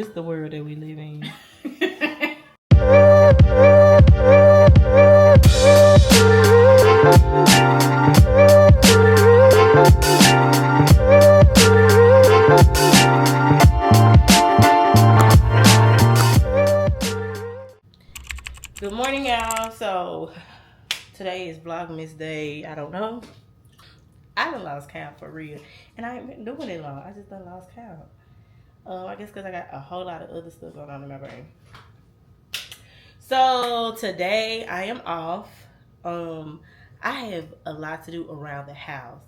It's the world that we live in. Good morning, y'all. So today is Vlogmas day. I don't know. I done lost count for real, and I ain't been doing it long. I just done lost count. I guess because I got a whole lot of other stuff going on in my brain. So today I am off. I have a lot to do around the house,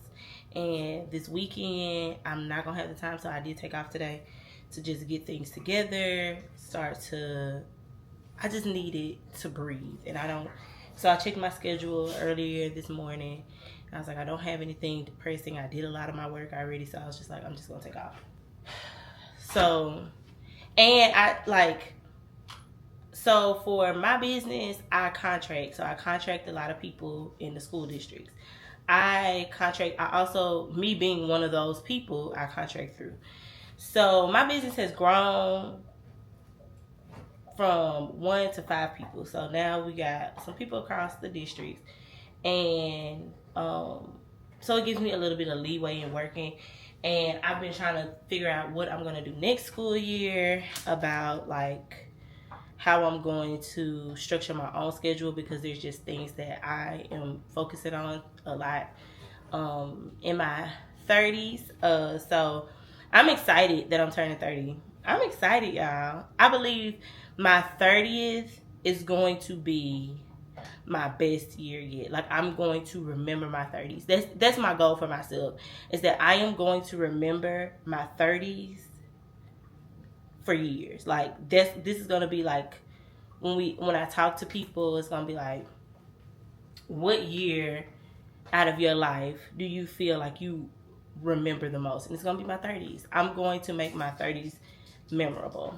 and this weekend I'm not gonna have the time, so I did take off today to just get things together. I just needed to breathe, and I don't. So I checked my schedule earlier this morning. And I was like, I don't have anything depressing. I did a lot of my work already, so I was just like, I'm just gonna take off. So, and so for my business, I contract. So I contract a lot of people in the school districts. Me being one of those people, I contract through. So my business has grown from 1 to 5 people. So now we got some people across the districts. And so it gives me a little bit of leeway in working. And I've been trying to figure out what I'm going to do next school year, about like how I'm going to structure my own schedule, because there's just things that I am focusing on a lot in my 30s. So I'm excited that I'm turning 30. I'm excited, y'all. I believe my 30th is going to be my best year yet. Like, I'm going to remember my 30s. That's my goal for myself, is that I am going to remember my 30s for years. Like, this is gonna be like, when I talk to people, it's gonna be like, what year out of your life do you feel like you remember the most? And it's gonna be my 30s. I'm going to make my 30s memorable.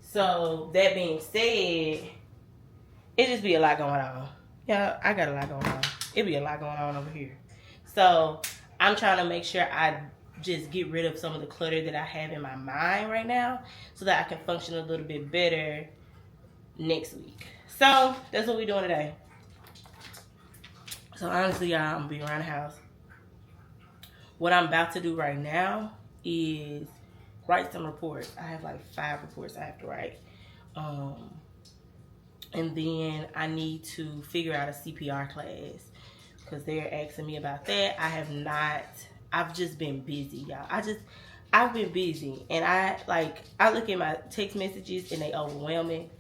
So that being said, it just be a lot going on. Yeah, I got a lot going on. It be a lot going on over here. So I'm trying to make sure I just get rid of some of the clutter that I have in my mind right now, so that I can function a little bit better next week. So that's what we're doing today. So honestly, y'all, I'm gonna be around the house. What I'm about to do right now is write some reports. I have like 5 reports I have to write. And then I need to figure out a CPR class, because they're asking me about that. I've just been busy, y'all. I've been busy, and I look at my text messages and they overwhelm me,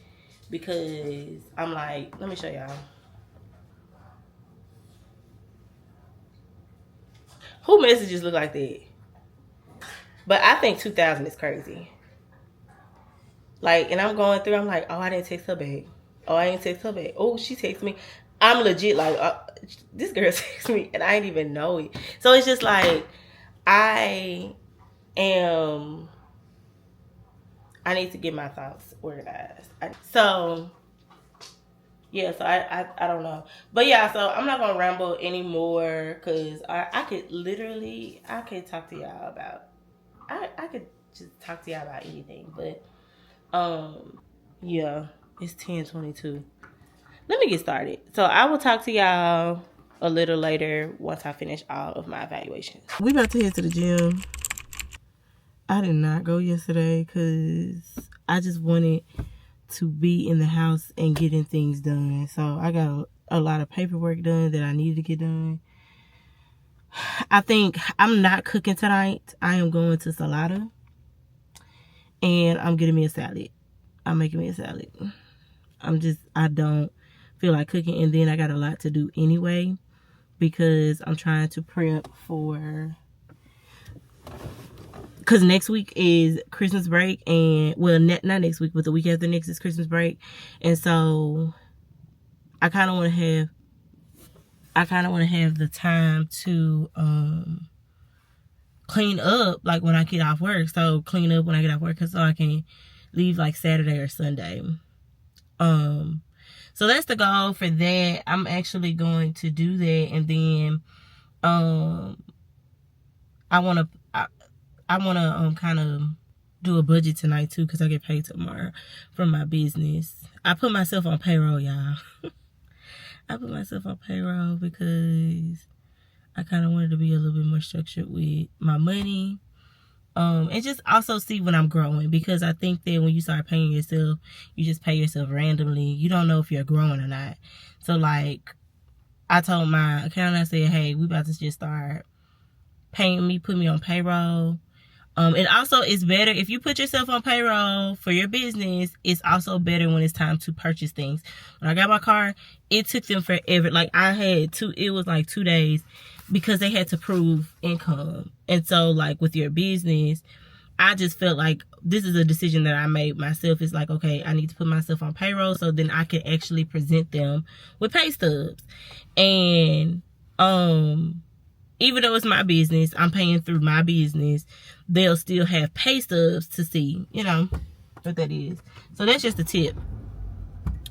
because I'm like, let me show y'all. Who messages look like that? But I think 2000 is crazy. Like, and I'm going through, I'm like, oh, I didn't text her back. Oh, I didn't text her back. Oh, she texted me. I'm legit like, this girl texted me and I didn't even know it. So it's just like, I need to get my thoughts organized. So I don't know. But yeah, so I'm not gonna ramble anymore, because I could talk to y'all about, I could just talk to y'all about anything. But yeah, it's 10:22. Let me get started. So I will talk to y'all a little later once I finish all of my evaluations. We about to head to the gym. I did not go yesterday because I just wanted to be in the house and getting things done. So I got a lot of paperwork done that I needed to get done. I think I'm not cooking tonight. I am going to Salada, and I'm getting me a salad. I'm making me a salad. I don't feel like cooking, and then I got a lot to do anyway, because I'm trying to prep for, because next week is Christmas break, and well, not next week, but the week after next is Christmas break. And so I kind of want to have the time to clean up, like when I get off work. So clean up when I get off work, so I can leave like Saturday or Sunday. So that's the goal for that. I'm actually going to do that, and then I want to kind of do a budget tonight too, because I get paid tomorrow from my business. I put myself on payroll, y'all. I put myself on payroll because I kind of wanted to be a little bit more structured with my money. And just also see when I'm growing, because I think that when you start paying yourself, you just pay yourself randomly. You don't know if you're growing or not. So like, I told my accountant, I said, hey, we about to just start paying me, put me on payroll. And also, it's better if you put yourself on payroll for your business. It's also better when it's time to purchase things. When I got my car, it took them forever. Like, it was like 2 days because they had to prove income. And so, like, with your business, I just felt like this is a decision that I made myself. It's like, okay, I need to put myself on payroll so then I can actually present them with pay stubs. And, even though it's my business, I'm paying through my business, they'll still have pay stubs to see, you know, what that is. So that's just a tip.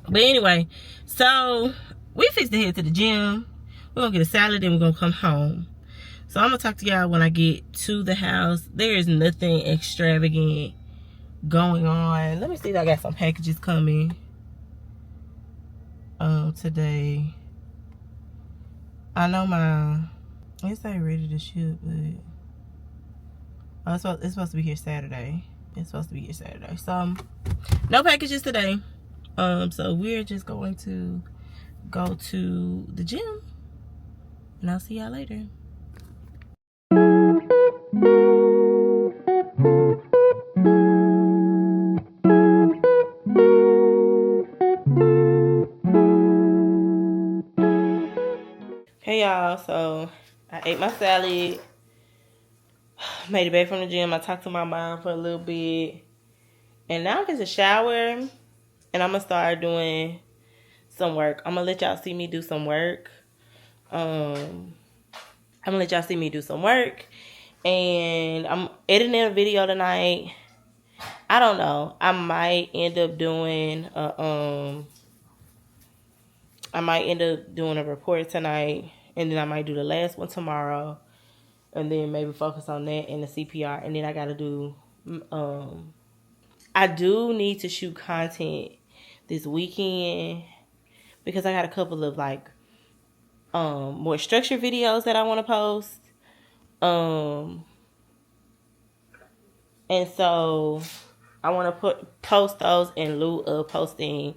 But anyway, so we fixed to head to the gym. We're going to get a salad and we're going to come home. So I'm going to talk to y'all when I get to the house. There is nothing extravagant going on. Let me see if I got some packages coming today. I know it's not ready to ship, but it's supposed to be here Saturday. So no packages today. So we're just going to go to the gym, and I'll see y'all later. Hey y'all, so I ate my salad, made it back from the gym. I talked to my mom for a little bit, and now I'm going to shower, and I'm going to start doing some work. I'm going to let y'all see me do some work. And I'm editing a video tonight. I don't know. I might end up doing a report tonight, and then I might do the last one tomorrow, and then maybe focus on that and the CPR, and then I gotta do I do need to shoot content this weekend because I got a couple of like more structured videos that I want to post, and so I want to post those in lieu of posting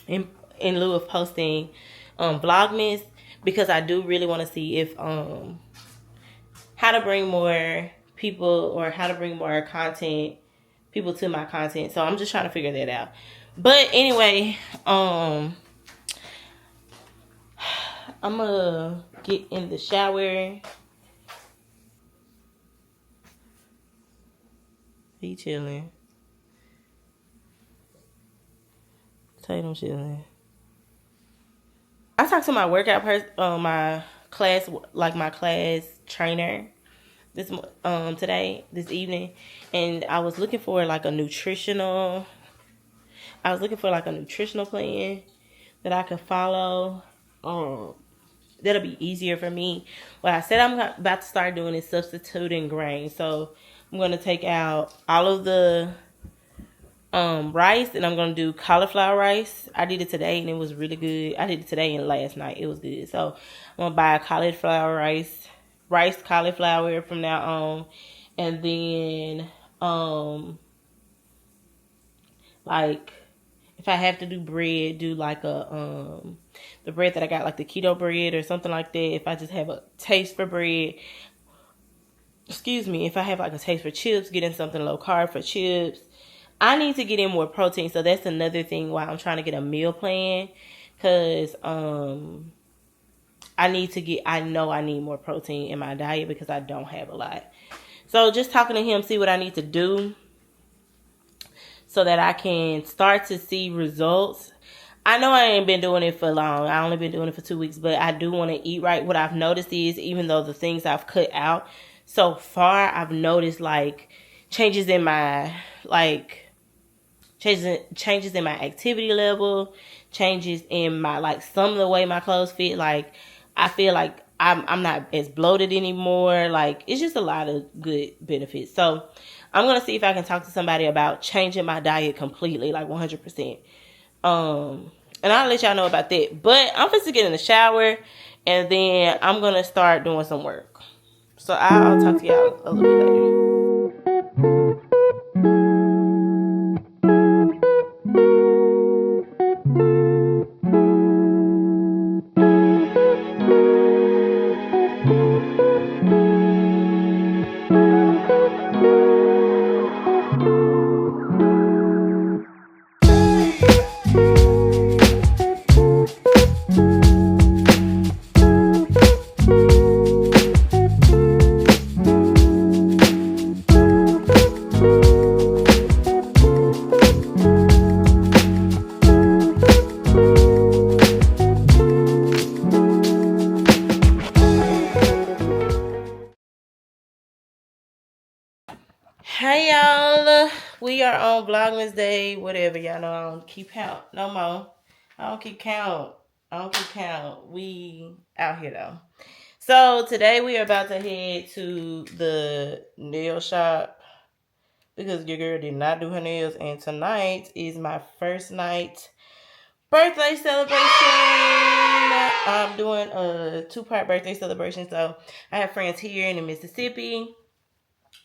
in lieu of posting Vlogmas, because I do really want to see if how to bring more people, or how to bring more people to my content. So I'm just trying to figure that out. But anyway, I'm gonna get in the shower. He chilling. Tatum chilling. I talked to my workout my class trainer this evening, and I was looking for like a nutritional plan that I could follow. That'll be easier for me. What I said I'm about to start doing is substituting grains. So I'm going to take out all of the rice, and I'm going to do cauliflower rice. I did it today, and it was really good. I did it today and last night. It was good. So I'm going to buy cauliflower rice cauliflower from now on. And then, like, if I have to do bread, do like the bread that I got, like the keto bread or something like that. If I just have a taste for bread, if I have like a taste for chips, get in something low carb for chips. I need to get in more protein, so that's another thing why I'm trying to get a meal plan, because I know I need more protein in my diet because I don't have a lot. So just talking to him, see what I need to do so that I can start to see results. I know I ain't been doing it for long. I only been doing it for 2 weeks, but I do want to eat right. What I've noticed is, even though the things I've cut out so far, I've noticed like changes in my activity level, changes in my some of the way my clothes fit. Like I feel like I'm not as bloated anymore. Like, it's just a lot of good benefits. So I'm gonna see if I can talk to somebody about changing my diet completely, like 100%. And I'll let y'all know about that. But I'm supposed to get in the shower, and then I'm gonna start doing some work. So I'll talk to y'all a little bit later. Hey y'all, we are on Vlogmas Day, whatever. Y'all know I don't keep count no more. I don't keep count. We out here though. So today we are about to head to the nail shop because your girl did not do her nails, and tonight is my first night birthday celebration. I'm doing a 2-part birthday celebration. So I have friends here in Mississippi.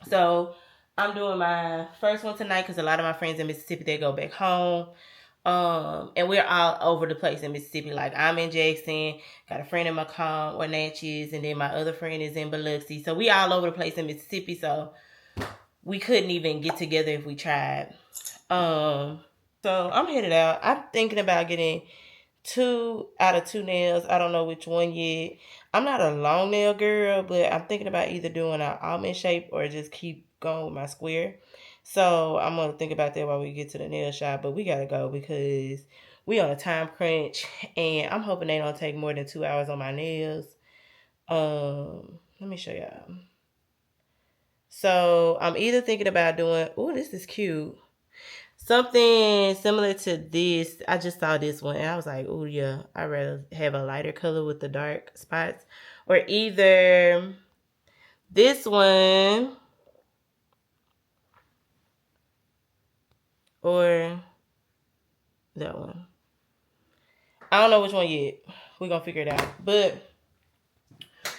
So I'm doing my first one tonight because a lot of my friends in Mississippi, they go back home. And we're all over the place in Mississippi. Like, I'm in Jackson, got a friend in Macomb or Natchez, and then my other friend is in Biloxi. So we all over the place in Mississippi. So we couldn't even get together if we tried. So I'm headed out. I'm thinking about getting 2 out of 2 nails. I don't know which one yet. I'm not a long nail girl, but I'm thinking about either doing an almond shape or just keep going with my square. So I'm going to think about that while we get to the nail shop. But we got to go because we on a time crunch. And I'm hoping they don't take more than 2 hours on my nails. Let me show y'all. So I'm either thinking about doing... Oh, this is cute. Something similar to this. I just saw this one and I was like, oh yeah, I'd rather have a lighter color with the dark spots. Or either this one or that one. I don't know which one yet. We're gonna figure it out. But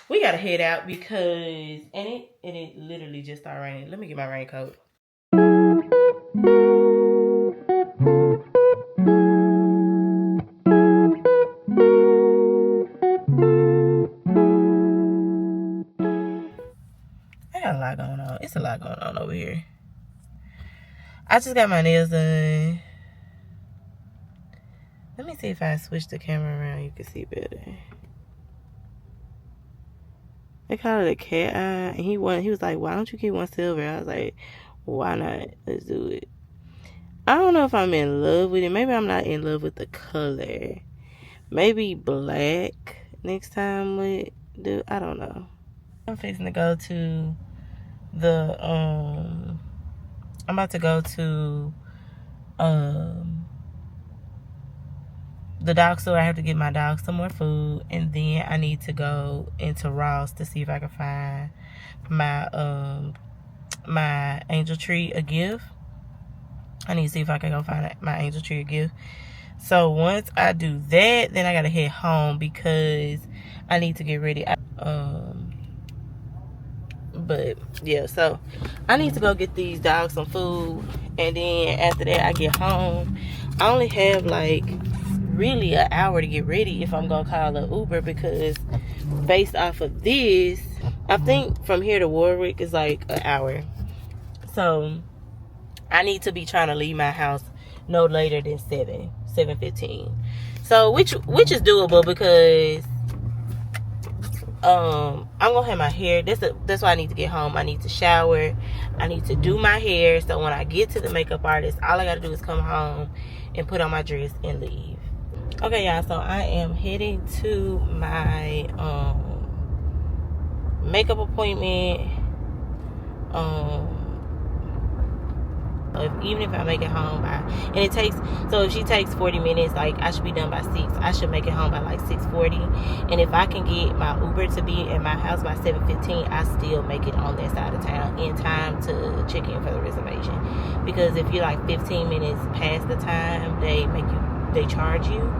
we gotta head out because it literally just started raining. Let me get my raincoat. It's a lot going on over here. I just got my nails done. Let me see if I switch the camera around, you can see better. They call it a cat eye, and he was like, why don't you keep one silver? I was like, why not? Let's do it. I don't know if I'm in love with it. Maybe I'm not in love with the color. Maybe black next time would do. I don't know. I'm fixing to go to the I'm about to go to the dog store. I have to get my dog some more food, and then I need to go into Ross to see if I can find my my angel tree a gift. I need to see if I can go find my angel tree a gift. So once I do that, then I gotta head home because I need to get ready. But yeah, so I need to go get these dogs some food, and then after that I get home. I only have like really an hour to get ready if I'm gonna call an Uber, because based off of this, I think from here to Warwick is like an hour. So I need to be trying to leave my house no later than 7:15. So which is doable because I'm gonna have my hair. That's why I need to get home. I need to shower. I need to do my hair. So when I get to the makeup artist, all I gotta do is come home and put on my dress and leave. Okay, y'all. So I am heading to my makeup appointment. So even if I make it home by, and it takes, so if she takes 40 minutes, like I should be done by 6. I should make it home by like 6:40. And if I can get my Uber to be at my house by 7:15, I still make it on that side of town in time to check in for the reservation. Because if you're like 15 minutes past the time, they charge you.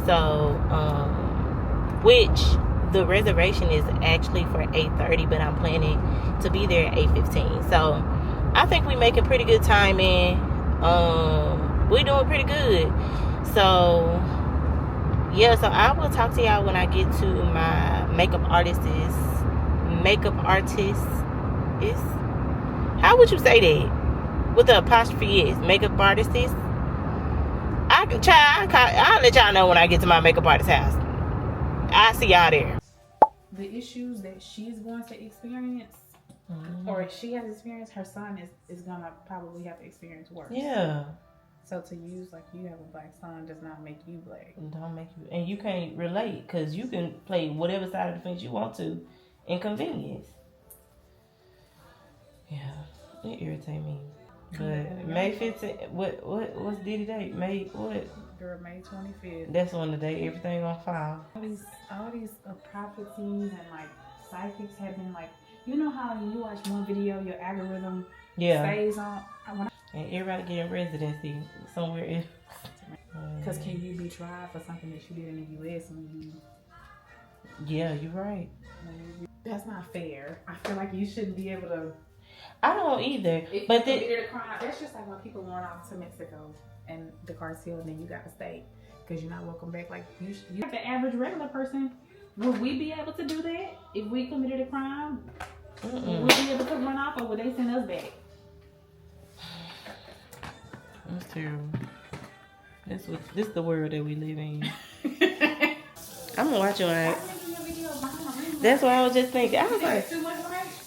So, which the reservation is actually for 8:30, but I'm planning to be there at 8:15. So I think we making pretty good timing. We doing pretty good. So yeah, so I will talk to y'all when I get to my makeup artist. How would you say that? With the apostrophe is makeup artist. I'll let y'all know when I get to my makeup artist's house. I'll see y'all there. The issues that she's going to experience, or she has experienced, her son is gonna probably have to experience worse. Yeah. So to use like you have a black son does not make you black. Don't make you, and you can't relate because you can play whatever side of the fence you want to, in convenience. Yeah, it irritates me. But May 15th, what's Diddy date? May what? Girl, May 25th. That's on the day everything on file. All these prophecies and like psychics have been like, you know how when you watch one video, your algorithm stays on. And everybody getting residency somewhere else. Because can you be tried for something that you did in the U.S. when you? Yeah, you're right. That's not fair. I feel like you shouldn't be able to. I don't either. If but you committed a crime, that's just like when people run off to Mexico and the cartel, and then you got to stay because you're not welcome back. Like you the average regular person, would we be able to do that if we committed a crime? Would we be able to run off, or would they send us back? That's terrible. This is the world that we live in. I'm gonna watch it. Right? That's what I was just thinking. I was like,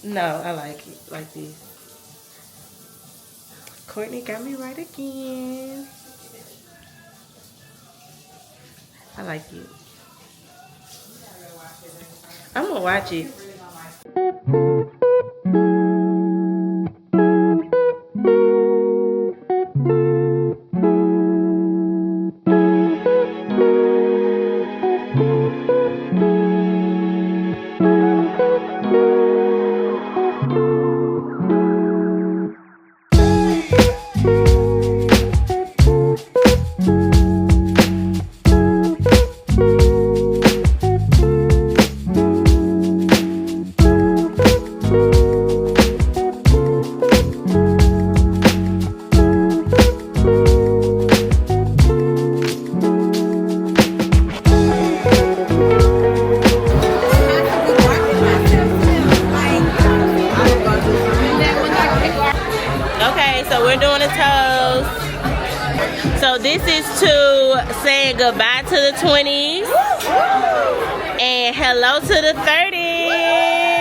no, I like it like this. Courtney got me right again. I like it. I'm gonna watch it. So this is to saying goodbye to the 20s and hello to the 30s.